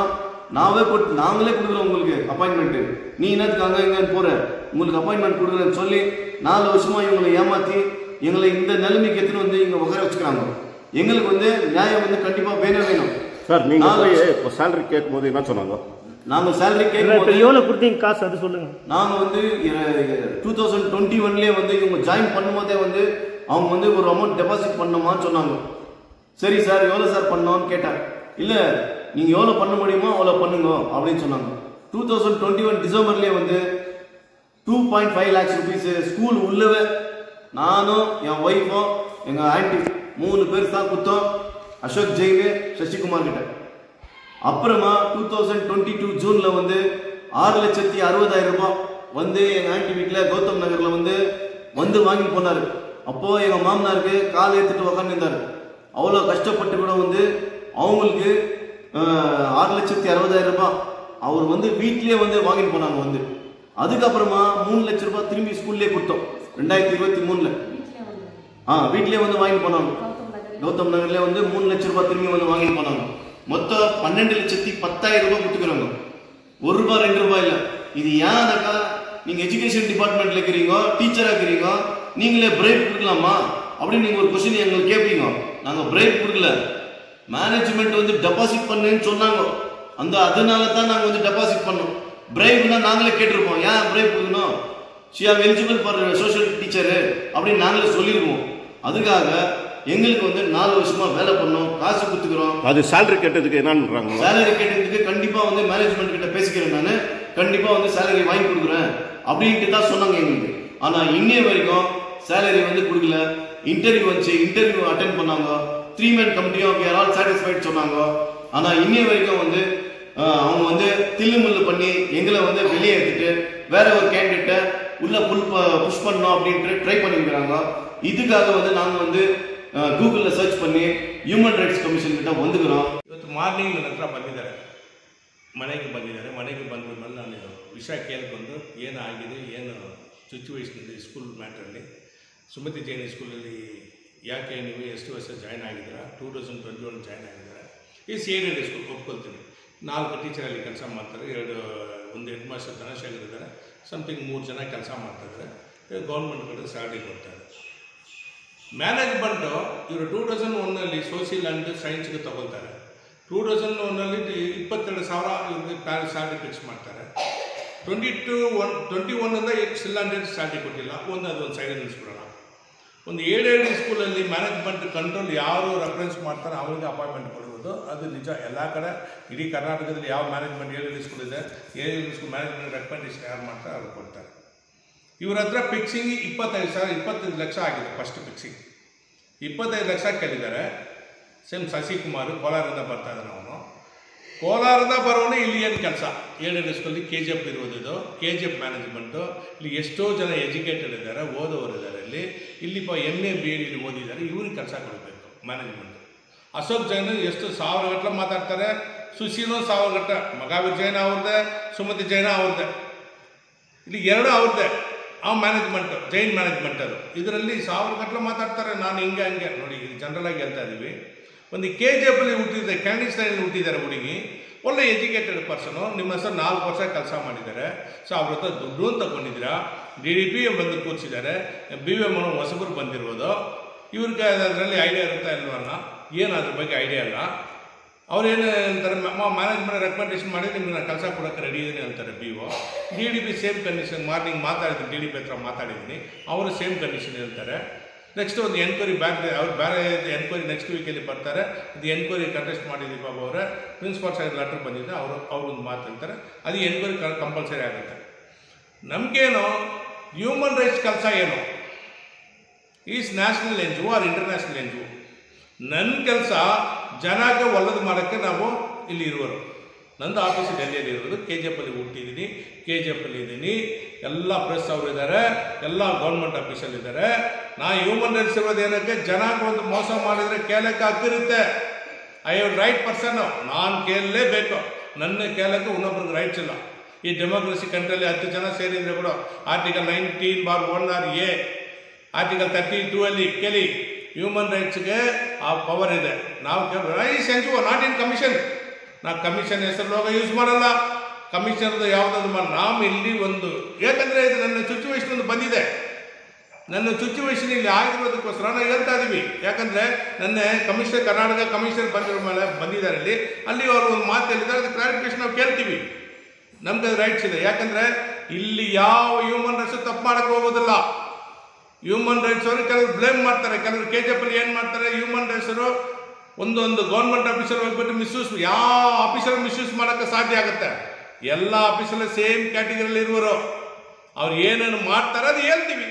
நாங்களே கொடுக்குறோம் உங்களுக்கு அப்பாயின்மெண்ட்டு, நீ என்னத்துக்கு அங்கே இங்கேன்னு போகிற, உங்களுக்கு அப்பாயின்மெண்ட் கொடுக்குறேன்னு சொல்லி 4 வருஷமா இவங்களை ஏமாற்றி எங்களை இந்த நிலைமைக்கு எடுத்துன்னு வந்து இங்கே உட்கார வச்சுக்கிறாங்க. எங்களுக்கு வந்து நியாயம் வந்து கண்டிப்பாக வேணும் சார். நீங்கள் சேலரி கேட்கும் போது என்ன சொன்னாங்க? நாங்கள் சேலரி கேட்கும் எவ்வளோ கொடுத்தீங்க காசு அது சொல்லுங்கள். நாங்கள் வந்து 2021 வந்து இவங்க ஜாயின் பண்ணும்போதே வந்து அவங்க வந்து ஒரு அமௌண்ட் டெபாசிட் பண்ணணுமான்னு சொன்னாங்க. சரி சார் எவ்வளோ சார் பண்ணோன்னு கேட்டேன். இல்லை நீங்கள் எவ்வளோ பண்ண முடியுமோ அவ்வளோ பண்ணுங்க அப்படின்னு சொன்னாங்க. 2021 டிசம்பர்லேயே வந்து 2.5 lakhs rupees ஸ்கூல் உள்ளவே நானும் என் ஒய்ஃபும் எங்கள் ஆண்டி 3 பேர் தான் கொடுத்தோம் அசோக் ஜெயின் சசிகுமார் கிட்ட. அப்புறமா 2022 ஜூனில் வந்து 6,60,000 ரூபாய் வந்து எங்கள் ஆண்டி வீட்டில் கௌதம் நகரில் வந்து வாங்கி போனார். அப்போது எங்கள் மாமனாருக்கு கால் ஏற்றுட்டு உக்காந்துருந்தார். அவ்வளோ கஷ்டப்பட்டு கூட வந்து அவங்களுக்கு 6,60,000 ரூபாய் அவர் வந்து வீட்லேயே வந்து வாங்கிட்டு போனாங்க வந்து. அதுக்கப்புறமா 3 லட்ச ரூபாய் திரும்பி ஸ்கூல்லே கொடுத்தோம் 2023. வீட்லேயே வந்து வாங்கிட்டு போனாங்க. கௌதம் நகர்லேயே வந்து 3 லட்ச ரூபாய் திரும்பி வந்து வாங்கிட்டு போனாங்க. மொத்தம் 12,10,000 ரூபாய் கொடுத்துக்கிறாங்க. 1 ரூபாய் 2 ரூபாய் இல்லை. இது ஏன்னாக்கா நீங்கள் எஜுகேஷன் டிபார்ட்மெண்ட்டில் இருக்கிறீங்க, டீச்சராக இருக்கிறீங்க, நீங்களே பிரேக் கொடுக்கலாமா அப்படின்னு நீங்கள் ஒரு கொஸ்டின் எங்களுக்கு கேட்பீங்க. நாங்கள் பிரேக் கொடுக்கல, மேனேஜ்மெண்ட் வந்து டெபாசிட் பண்ணுன்னு சொன்னாங்க. அதனால தான் நாங்கள் வந்து டெபாசிட் பண்ணோம். பிரேக்னா நாங்களே கேட்டிருப்போம், ஏன் பிரேக் கொடுக்கணும், she are eligible for social teacher அப்படின்னு நாங்களே சொல்லியிருக்கோம். அதுக்காக எங்களுக்கு வந்து 4 வருஷமா வேலை பண்ணோம், காசு கொடுத்துக்கிறோம். அது சேலரி கேட்டதுக்கு என்னன்றாங்க? சேலரி கேட்டதுக்கு கண்டிப்பாக வந்து மேனேஜ்மெண்ட் கிட்ட பேசிக்கிறேன், நான் கண்டிப்பாக வந்து சேலரி வாங்கி கொடுக்குறேன் அப்படின்ட்டு தான் சொன்னாங்க எங்களுக்கு. ஆனால் இன்னைய வரைக்கும் சேலரி வந்து கொடுக்கல. இன்டர்வியூ வந்துச்சு, இன்டர்வியூ அட்டென்ட் பண்ணாங்க, 3 man கமிட்டியும் we are all satisfied சொன்னாங்க. ஆனால் இன்னைய வரைக்கும் வந்து அவங்க வந்து தில்லுமுள்ளு பண்ணி எங்களை வந்து வெளியே எடுத்துட்டு வேற ஒரு கேண்டிடேட்டை உள்ள புஷ் பண்ணணும் அப்படின்ட்டு ட்ரை பண்ணிக்கிறாங்க. இதுக்காக வந்து நாங்கள் வந்து ಗೂಗಲ್ ಸರ್ಚ್ பண்ணி ಹ್ಯೂಮನ್ ರೈಟ್ಸ್ ಕಮಿಷನ್ கிட்ட வந்துக்கிறோம். ಇವತ್ತು ಮಾರ್ನಿಂಗ್ ನನ್ನ ಹತ್ರ ಬಂದಿದ್ದಾರೆ, ಮನೆಗೆ ಬಂದ ಮೇಲೆ ನಾನು ವಿಷಯ ಕೇಳ್ಕೊಂಡು ಏನಾಗಿದೆ, ಏನು ಸಿಚುವೇಶನ್ ಇದೆ ಸ್ಕೂಲ್ ಮ್ಯಾಟ್ರಲ್ಲಿ. ಸುಮತಿ ಜೈನ್ ಸ್ಕೂಲಲ್ಲಿ ಯಾಕೆ ನೀವು ಎಷ್ಟು ವರ್ಷ ಜಾಯ್ನ್ ಆಗಿದ್ದೀರಾ? 2021 ಜಾಯ್ನ್ ಆಗಿದ್ದೀರಾ. ಈ CIDD ಸ್ಕೂಲ್ ಒಪ್ಕೊಳ್ತೀನಿ. 4 ಟೀಚರಲ್ಲಿ ಕೆಲಸ ಮಾಡ್ತಾರೆ, ಒಂದು ಹೆಡ್ ಮಾಸ್ಟರ್ ಧನಶೇಖರ್ ಇದ್ದಾರೆ, ಸಮಥಿಂಗ್ 3 ಜನ ಕೆಲಸ ಮಾಡ್ತಾಯಿದ್ದಾರೆ. ಗೌರ್ಮೆಂಟ್ ಕಡೆ ಸ್ಯಾಲರಿ ಕೊಡ್ತಾರೆ. ಮ್ಯಾನೇಜ್ಮೆಂಟು ಇವರು 2001ನಲ್ಲಿ ಸೋಷಿಯಲ್ ಆ್ಯಂಡ್ ಸೈನ್ಸ್ಗೆ ತಗೊಳ್ತಾರೆ. 2001ನಲ್ಲಿ 22,000 ಇವ್ರಿಗೆ ಸ್ಯಾಲರಿ ಫಿಕ್ಸ್ ಮಾಡ್ತಾರೆ. 21 ಸಿಲ್ ಸ್ಯಾಲರಿ ಕೊಟ್ಟಿಲ್ಲ. ಅದೊಂದು ಸೈಡಲ್ಲಿ ನಿಲ್ಲಿಸ್ಬಿಡೋಣ. ಒಂದು 7 ಸ್ಕೂಲಲ್ಲಿ ಮ್ಯಾನೇಜ್ಮೆಂಟ್ ಕಂಟ್ರೋಲ್ ಯಾರು ರೆಫರೆನ್ಸ್ ಮಾಡ್ತಾರೆ ಅವರಿಗೆ ಅಪಾಯಿಂಟ್ಮೆಂಟ್ ಕೊಡುವುದು ಅದು ನಿಜ. ಎಲ್ಲ ಕಡೆ ಇಡೀ ಕರ್ನಾಟಕದಲ್ಲಿ ಯಾವ ಮ್ಯಾನೇಜ್ಮೆಂಟ್ 7 ಸ್ಕೂಲ್ ಇದೆ, 7 ಸ್ಕೂಲ್ ಮ್ಯಾನೇಜ್ಮೆಂಟ್ ರೆಕಮೆಂಡೇಷನ್ ಯಾರು ಮಾಡ್ತಾರೆ ಅವ್ರು ಕೊಡ್ತಾರೆ. ಇವ್ರ ಹತ್ರ ಫಿಕ್ಸಿಂಗ್ 25 ಲಕ್ಷ ಆಗಿದೆ. ಫಸ್ಟ್ ಫಿಕ್ಸಿಂಗ್ 25 ಲಕ್ಷ ಕೇಳಿದ್ದಾರೆ. ಸೇಮ್ ಶಶಿಕುಮಾರ್ ಕೋಲಾರದಿಂದ ಬರ್ತಾ ಇದ್ದಾನೆ. ಅವನು ಕೋಲಾರದ ಬರೋನು ಇಲ್ಲಿ ಏನು ಕೆಲಸ 7 ಸ್ಕೂಲಲ್ಲಿ KGF ಇರುವುದು. ಇದು KGF ಮ್ಯಾನೇಜ್ಮೆಂಟು. ಇಲ್ಲಿ ಎಷ್ಟೋ ಜನ ಎಜುಕೇಟೆಡ್ ಇದ್ದಾರೆ, ಓದೋರು ಇದ್ದಾರೆ. ಇಲ್ಲಿ MA BEd ಇಲ್ಲಿ ಓದಿದ್ದಾರೆ. ಇವ್ರಿಗೆ ಕೆಲಸ ಕೊಡಬೇಕು ಮ್ಯಾನೇಜ್ಮೆಂಟು. ಅಶೋಕ್ ಜೈನ್ ಎಷ್ಟು 1000 ಗಟ್ಟಲೆ ಮಾತಾಡ್ತಾರೆ. ಸುಶೀಲೂ 1000 ಗಟ್ಟಲೆ. ಮಗಾವೀರ್ ಜೈನ ಅವ್ರದ್ದೇ, ಸುಮತಿ ಜೈನ ಅವ್ರದ್ದೇ. ಇಲ್ಲಿ 2 ಅವ್ರದ್ದೇ. ಆ ಮ್ಯಾನೇಜ್ಮೆಂಟು ಜೈನ್ ಮ್ಯಾನೇಜ್ಮೆಂಟ್ ಅದು. ಇದರಲ್ಲಿ 1000 ಗಟ್ಟಲೆ ಮಾತಾಡ್ತಾರೆ. ನಾನು ಹಿಂಗೆ ನೋಡಿ, ಇದು ಜನರಲಾಗಿ ಹೇಳ್ತಾ ಇದ್ದೀವಿ. ಒಂದು KGFಲ್ಲಿ ಹುಟ್ಟಿದ್ದಾರೆ, ಕ್ಯಾಂಡಿಸ್ನಲ್ಲಿ ಹುಟ್ಟಿದ್ದಾರೆ ಹುಡುಗಿ, ಒಳ್ಳೆ ಎಜುಕೇಟೆಡ್ ಪರ್ಸನು. ನಿಮ್ಮ ಹೆಸರು 4 ವರ್ಷ ಕೆಲಸ ಮಾಡಿದ್ದಾರೆ. ಸೊ ಅವ್ರ ಹತ್ರ ದುಡ್ಡು ತಗೊಂಡಿದ್ದೀರಾ. DDP ಬಂದು ಕೂರಿಸಿದ್ದಾರೆ. BVM ಹೊಸಬರು ಬಂದಿರ್ಬೋದು. ಇವ್ರಿಗೆ ಅದರಲ್ಲಿ ಐಡಿಯಾ ಇರುತ್ತಾ ಇಲ್ವಲ್ಲ, ಏನು ಅದ್ರ ಬಗ್ಗೆ ಐಡಿಯಾ ಇಲ್ಲ. ಅವ್ರೇನು ಅಂತಾರೆ, ಮ್ಯಾನೇಜ್ಮೆಂಟ್ ರೆಕಮೆಂಡೇಷನ್ ಮಾಡಿ ನಿಮ್ಗೆ ನಾನು ಕೆಲಸ ಕೊಡೋಕ್ಕೆ ರೆಡಿ ಇದ್ದೀನಿ ಅಂತಾರೆ BO. DDP same condition. Morning ಮಾತಾಡಿದ್ದೀನಿ, DDP ಹತ್ರ ಮಾತಾಡಿದ್ದೀನಿ, ಅವರು ಸೇಮ್ ಕಂಡೀಷನ್ ಹೇಳ್ತಾರೆ. ನೆಕ್ಸ್ಟ್ ಒಂದು ಎನ್ಕ್ವೈರಿ ಅವ್ರು ಬೇರೆ ಎನ್ಕ್ವೈರಿ ನೆಕ್ಸ್ಟ್ ವೀಕಲ್ಲಿ ಬರ್ತಾರೆ. ಇದು ಎನ್ಕ್ವೈರಿ ಕಂಟೆಸ್ಟ್ ಮಾಡಿದ್ದೀವಿ ಬಾಬು ಅವರೇ, ಪ್ರಿನ್ಸಿಪಾಲ್ ಸಾಹೇಬ್ ಲೆಟರ್ ಬಂದಿದೆ, ಅವ್ರೊಂದು ಮಾತು ಹೇಳ್ತಾರೆ. ಅದು ಎನ್ಕ್ವೈರಿ ಕಂಪಲ್ಸರಿ ಆಗುತ್ತೆ. ನಮಗೇನು ಹ್ಯೂಮನ್ ರೈಟ್ಸ್ ಕೆಲಸ ಏನು? Is national NGO or international NGO? ನನ್ನ ಕೆಲಸ ಜನಕ್ಕೆ ಒಳ್ಳೇದು ಮಾಡೋಕ್ಕೆ ನಾವು ಇಲ್ಲಿ ಇರುವರು. ನಂದು ಆಫೀಸು ಡೆಲ್ಲಿಯಲ್ಲಿ ಇರೋದು. KGFಲ್ಲಿ ಹುಟ್ಟಿದ್ದೀನಿ, KGFಲ್ಲಿ ಇದ್ದೀನಿ. ಎಲ್ಲ ಪ್ರೆಸ್ ಅವರು ಇದ್ದಾರೆ, ಎಲ್ಲ ಗೌರ್ಮೆಂಟ್ ಆಫೀಸಲ್ಲಿದ್ದಾರೆ. ನಾ ಹ್ಯೂಮನ್ ರೈಟ್ಸ್ ಇರೋದು ಏನಕ್ಕೆ? ಜನಕ್ಕೆ ಒಂದು ಮೋಸ ಮಾಡಿದರೆ ಕೇಳಕ್ಕೆ ಹಕ್ಕಿರುತ್ತೆ. ಐ ಹ್ಯಾವ್ ರೈಟ್ ಪರ್ಸನ್ನು. ನಾನು ಕೇಳಲೇಬೇಕು. ನನ್ನ ಕೇಳಕ್ಕೆ ಇನ್ನೊಬ್ರಿಗೆ ರೈಟ್ಸ್ ಇಲ್ಲ. ಈ ಡೆಮೋಕ್ರಸಿ ಕಂಟ್ರಿಯಲ್ಲಿ 10 ಜನ ಸೇರಿದರೆ ಕೂಡ ಆರ್ಟಿಕಲ್ 19(1)(a), ಆರ್ಟಿಕಲ್ 32 ಕೇಳಿ, ಹ್ಯೂಮನ್ ರೈಟ್ಸ್ಗೆ ಆ ಪವರ್ ಇದೆ. ನಾವು NGO ನಾಟ್ ಇನ್ ಕಮಿಷನ್. ನಾವು ಕಮಿಷನ್ ಹೆಸರು ಲೋಗ ಯೂಸ್ ಮಾಡಲ್ಲ. ಕಮಿಷನ್ದು ಯಾವುದಾದ್ರು ನಾವು ಇಲ್ಲಿ ಒಂದು, ಯಾಕಂದರೆ ಇದು ನನ್ನ ಸಿಚುವೇಶನ್ ಒಂದು ಬಂದಿದೆ. ನನ್ನ ಸಿಚುವೇಶನ್ ಇಲ್ಲಿ ಆಗಿರೋದಕ್ಕೋಸ್ಕರ ನಾವು ಹೇಳ್ತಾ ಇದ್ದೀವಿ. ಯಾಕಂದರೆ ನನ್ನ ಕಮಿಷನರ್, ಕರ್ನಾಟಕ ಕಮಿಷನರ್ ಬಂದಿರೋ ಮೇಲೆ ಬಂದಿದ್ದಾರೆ ಅಲ್ಲಿ ಅವರು ಒಂದು ಮಾತು ಹೇಳಿದ್ದಾರೆ. ಅದು ಕ್ಲಾರಿಫಿಕೇಶನ್ ನಾವು ಕೇಳ್ತೀವಿ. ನಮ್ಗೆ ಅದು ರೈಟ್ಸ್ ಇದೆ. ಯಾಕಂದರೆ ಇಲ್ಲಿ ಯಾವ ಹ್ಯೂಮನ್ ರೈಟ್ಸ್ ತಪ್ಪು ಮಾಡೋಕ್ಕೆ ಹೋಗೋದಿಲ್ಲ. ಹ್ಯೂಮನ್ ರೈಟ್ಸ್ ಅವರು ಕೆಲವರು ಬ್ಲೇಮ್ ಮಾಡ್ತಾರೆ. ಕೆಲವರು KGFಲ್ಲಿ ಏನು ಮಾಡ್ತಾರೆ, ಹ್ಯೂಮನ್ ರೈಟ್ಸರು ಒಂದೊಂದು ಗೌರ್ಮೆಂಟ್ ಆಫೀಸರ್ ಹೋಗ್ಬಿಟ್ಟು ಮಿಸ್ಯೂಸ್, ಯಾವ ಆಫೀಸರ್ ಮಿಸ್ಯೂಸ್ ಮಾಡೋಕ್ಕೆ ಸಾಧ್ಯ ಆಗುತ್ತೆ? ಎಲ್ಲ ಆಫೀಸಲ್ಲಿ ಸೇಮ್ ಕ್ಯಾಟಗರಿಯಲ್ಲಿ ಇರುವರು. ಅವ್ರು ಏನೇನು ಮಾಡ್ತಾರೆ ಅದು ಹೇಳ್ತೀವಿ.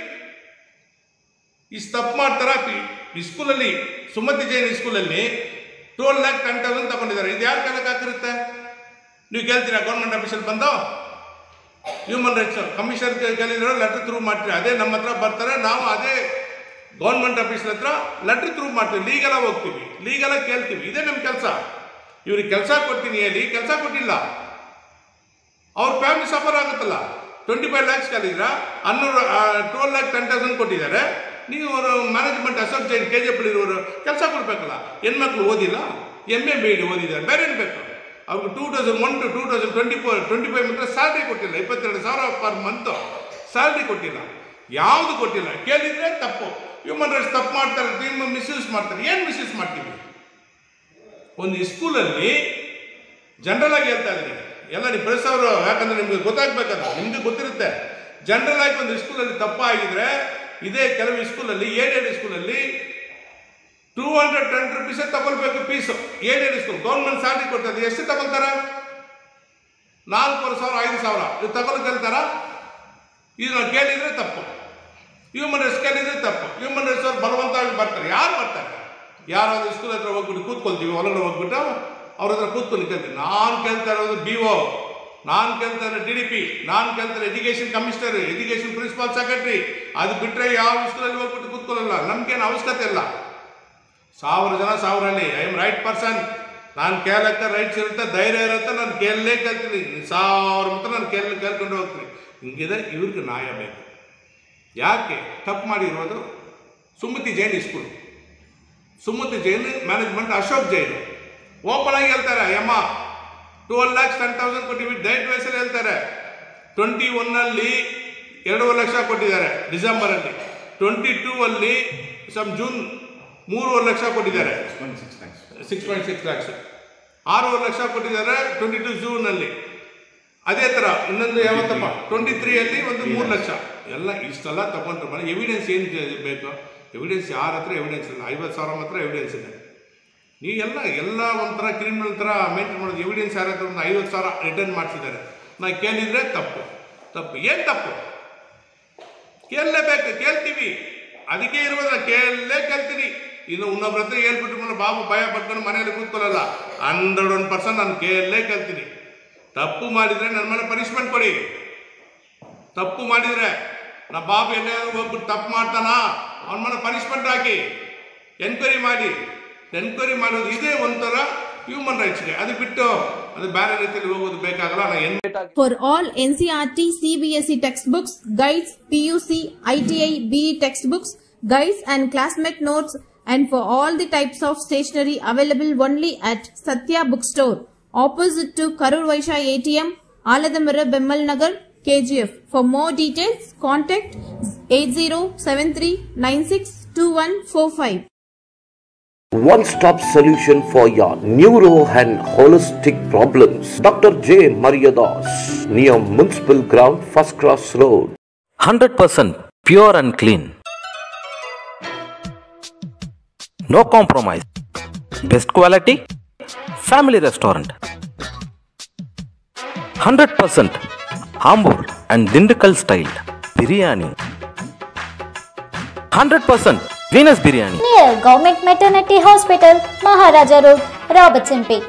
ಇಷ್ಟು ತಪ್ಪು ಮಾಡ್ತಾರ. ಈ ಸ್ಕೂಲಲ್ಲಿ ಸುಮತಿ ಜೈನ್ ಸ್ಕೂಲಲ್ಲಿ 12,10,000 ತಗೊಂಡಿದ್ದಾರೆ. ಇದು ಯಾರು ಕಾಲಕ್ಕೆ ಹಾಕಿರುತ್ತೆ? ನೀವು ಕೇಳ್ತೀರಾ ಗೌರ್ಮೆಂಟ್ ಆಫೀಸಲ್ಲಿ ಬಂದು? ಹ್ಯೂಮನ್ ರೈಟ್ಸ್ ಕಮಿಷನರ್ ಕೇಳಿದ್ರೆ ಲೆಟರ್ ಥ್ರೂ ಮಾಡ್ತೀವಿ. ಅದೇ ನಮ್ಮ ಹತ್ರ ಬರ್ತಾರೆ, ನಾವು ಅದೇ ಗೌರ್ಮೆಂಟ್ ಆಫೀಸರ್ ಹತ್ರ ಲೆಟರ್ ಥ್ರೂ ಮಾಡ್ತೀವಿ. ಲೀಗಲಾಗಿ ಹೋಗ್ತೀವಿ, ಲೀಗಲಾಗಿ ಕೇಳ್ತೀವಿ. ಇದೇ ನಮ್ಮ ಕೆಲಸ. ಇವ್ರಿಗೆ ಕೆಲಸ ಕೊಡ್ತೀನಿ ಹೇಳಿ ಕೆಲಸ ಕೊಟ್ಟಿಲ್ಲ, ಅವ್ರ ಫ್ಯಾಮಿಲಿ ಸಫರ್ ಆಗುತ್ತಲ್ಲ. 25 lakhs ಕೇಳಿದ್ರ, 12,10,000 ಕೊಟ್ಟಿದ್ದಾರೆ. ನೀವು ಅವರು ಮ್ಯಾನೇಜ್ಮೆಂಟ್ ಅಶೋಕ್ ಜೈನ್ KGFಲ್ಲಿ ಇರೋರು ಕೆಲಸ ಕೊಡಬೇಕಲ್ಲ. ಹೆಣ್ಮಕ್ಳು ಓದಿಲ್ಲ, MA BEd ಓದಿದ್ದಾರೆ, ಬೇರೆ ಏನು ಬೇಕು ಅವ್ರಿಗೆ? 2001 to 2024-25 ಮಾತ್ರ ಸ್ಯಾಲ್ರಿ ಕೊಟ್ಟಿಲ್ಲ. 22,000 ಪರ್ ಮಂತ್ ಸ್ಯಾಲ್ರಿ ಕೊಟ್ಟಿಲ್ಲ. ಯಾವುದು ಕೊಟ್ಟಿಲ್ಲ. ಕೇಳಿದರೆ ತಪ್ಪು. ಹ್ಯೂಮನ್ ರೈಟ್ಸ್ ತಪ್ಪು ಮಾಡ್ತಾರೆ, ನಿಮ್ಮ ಮಿಸ್ಯೂಸ್ ಮಾಡ್ತಾರೆ. ಏನು ಮಿಸ್ಯೂಸ್ ಮಾಡ್ತೀವಿ? ಒಂದು ಸ್ಕೂಲಲ್ಲಿ ಜನರಲ್ ಆಗಿ ಹೇಳ್ತಾ ಇದ್ದೀನಿ, ಎಲ್ಲ ನೀವು ಪ್ರೆಸ್ ಅವರು, ಯಾಕಂದರೆ ನಿಮಗೆ ಗೊತ್ತಾಗಬೇಕಲ್ಲ, ನಿಮಗೆ ಗೊತ್ತಿರುತ್ತೆ. ಜನರಲ್ ಆಗಿ ಒಂದು ಸ್ಕೂಲಲ್ಲಿ ತಪ್ಪಾಗಿದ್ರೆ, ಇದೇ ಕೆಲವು ಸ್ಕೂಲಲ್ಲಿ 7 ಸ್ಕೂಲಲ್ಲಿ 210 rupees ತಗೊಳ್ಬೇಕು ಫೀಸು. 7 ಸ್ಕೂಲ್ ಗೌರ್ಮೆಂಟ್ ಸ್ಯಾಲ್ರಿ ಕೊಡ್ತದೆ. ಎಷ್ಟು ತಗೊಳ್ತಾರೆ? 4,500 5,000 ಇದು ತಗೊಳ್ಳೋಕೆ ಹೇಳ್ತಾರ? ಇದು ನಾವು ಕೇಳಿದರೆ ತಪ್ಪು. ಹ್ಯೂಮನ್ ರೈಟ್ಸ್ ಕೇಳಿದರೆ ತಪ್ಪು. ಹ್ಯೂಮನ್ ರೈಟ್ಸ್ ಅವ್ರು ಬಲವಂತವಾಗಿ ಬರ್ತಾರೆ. ಯಾರು ಬರ್ತಾರೆ? ಯಾರಾದ್ರೂ ಸ್ಕೂಲ್ ಹತ್ರ ಹೋಗ್ಬಿಟ್ಟು ಕೂತ್ಕೊಳ್ತೀವಿ, ಹೊಲಗಡೆ ಹೋಗ್ಬಿಟ್ಟು ಅವ್ರ ಹತ್ರ ಕೂತ್ಕೊಂಡು ಕೇಳ್ತೀವಿ. ನಾನು ಕೇಳ್ತಾ ಇರೋದು BO, ನಾನು ಕೇಳ್ತಾ ಇರೋ DDP, ನಾನು ಕೇಳ್ತಾರೆ education commissioner, education principal secretary. ಅದು ಬಿಟ್ಟರೆ ಯಾವ ಸ್ಕೂಲಲ್ಲಿ ಹೋಗ್ಬಿಟ್ಟು ಕೂತ್ಕೊಳ್ಳಲ್ಲ. ನಮಗೇನು ಅವಶ್ಯಕತೆ ಇಲ್ಲ. 1000 ಜನ 1000 ಐ ಆಮ್ ರೈಟ್ ಪರ್ಸನ್. ನಾನು ಕೇಳಕ್ಕೆ ರೈಟ್ಸ್ ಇರುತ್ತೆ, ಧೈರ್ಯ ಇರುತ್ತೆ. ನಾನು ಕೇಳ್ತೀನಿ. 1000 ಮಾತ್ರ ನಾನು ಕೇಳ್ಕೊಂಡು ಹೋಗ್ತೀನಿ. ಹಿಂಗಿದೆ. ಇವ್ರಿಗೆ ನ್ಯಾಯ ಬೇಕು. ಯಾಕೆ ತಪ್ಪು ಮಾಡಿರೋದು? Sumati Jain school, Sumati Jain management Ashok Jain open ಆಗಿ ಹೇಳ್ತಾರೆ, ಯಮ್ಮ 12,10,000 ಕೊಟ್ಟಿವಿ, ಡೈಟ್ ವೈಸಲ್ಲಿ ಹೇಳ್ತಾರೆ. 21 2.5 ಲಕ್ಷ ಕೊಟ್ಟಿದ್ದಾರೆ ಡಿಸೆಂಬರಲ್ಲಿ, 22 ಜೂನ್ 3.5 ಲಕ್ಷ ಕೊಟ್ಟಿದ್ದಾರೆ, 6.6 ಲ್ಯಾಕ್ಸ್, 6.5 ಲಕ್ಷ ಕೊಟ್ಟಿದ್ದಾರೆ 22 ಜೂನಲ್ಲಿ. ಅದೇ ಥರ ಇನ್ನೊಂದು ಯಾವತ್ತಪ್ಪ 23 ಒಂದು 3 ಲಕ್ಷ. ಎಲ್ಲ ಇಷ್ಟೆಲ್ಲ ತಗೊಂಡ್ರೆ ಮೇಲೆ ಎವಿಡೆನ್ಸ್ ಏನು ಬೇಕು? ಎವಿಡೆನ್ಸ್ ಯಾರ ಹತ್ರ ಎವಿಡೆನ್ಸ್ ಇಲ್ಲ, 50,000 ಮಾತ್ರ ಎವಿಡೆನ್ಸ್ ಇದೆ. ಎಲ್ಲ ಒಂಥರ ಕ್ರಿಮಿನಲ್ ಥರ ಮೇಂಟೈನ್ ಮಾಡೋದು. ಎವಿಡೆನ್ಸ್ ಯಾರ ಹತ್ರ ಒಂದು 50,000 ರಿಟರ್ನ್ ಮಾಡಿಸಿದ್ದಾರೆ. ನಾನು ಕೇಳಿದರೆ ತಪ್ಪು ಏನು ತಪ್ಪು? ಕೇಳಲೇಬೇಕು, ಕೇಳ್ತೀವಿ, ಅದಕ್ಕೆ ಇರುವುದಿಲ್ಲ, ಕೇಳ್ತೀನಿ. ಇನ್ನು ಇನ್ನೊಬ್ರ ಹತ್ರ ಹೇಳ್ಬಿಟ್ಟು ಬಾಬು ಭಯ ಪಟ್ಕೊಂಡು ಮನೆಯಲ್ಲಿ ಕೂತ್ಕೊಳ್ಳಲ್ಲ. 101% ನಾನು ಕೇಳ್ತೀನಿ. ತಪ್ಪು ಮಾಡಿದರೆ ನನ್ನ ಮೇಲೆ ಪನಿಷ್ಮೆಂಟ್ ಕೊಡಿ. ತಪ್ಪು ಮಾಡಿದರೆ ನಾ ಬಾಬು ಎಲ್ಲಾದ್ರೂ ಹೋಗ್ಬಿಟ್ಟು ತಪ್ಪು ಮಾಡ್ತಾನಾ, ಅವನ ಮೇಲೆ ಪನಿಷ್ಮೆಂಟ್ ಹಾಕಿ ಎನ್ಕ್ವೈರಿ ಮಾಡಿ. ಎನ್ಕ್ವೈರಿ ಮಾಡೋದು ಇದೇ ಒಂಥರ ಹ್ಯೂಮನ್ ರೈಟ್ಸ್ಗೆ. ಅದು ಬಿಟ್ಟು ಅದು ಬೇರೆ ರೀತಿಯಲ್ಲಿ ಹೋಗೋದು ಬೇಕಾಗಲ್ಲ. For all NCERT CBSE textbooks, guides, PUC, ITI, BE textbooks, guides and classmate notes, and for all the types of stationery available only at Satya Bookstore, opposite to Karur Vaishya ATM, Aladamara, Bemmal Nagar, KGF. For more details, contact 8073962145. One-stop solution for your neuro and holistic problems. Dr. J. Mariadas, near Municipal Ground, First Cross Road. 100% pure and clean. No compromise. Best quality. Family restaurant. 100% Ambur and Dindukal style biryani. 100% Venus biryani. Near Government Maternity Hospital, Maharaja Road, Robertson Pay.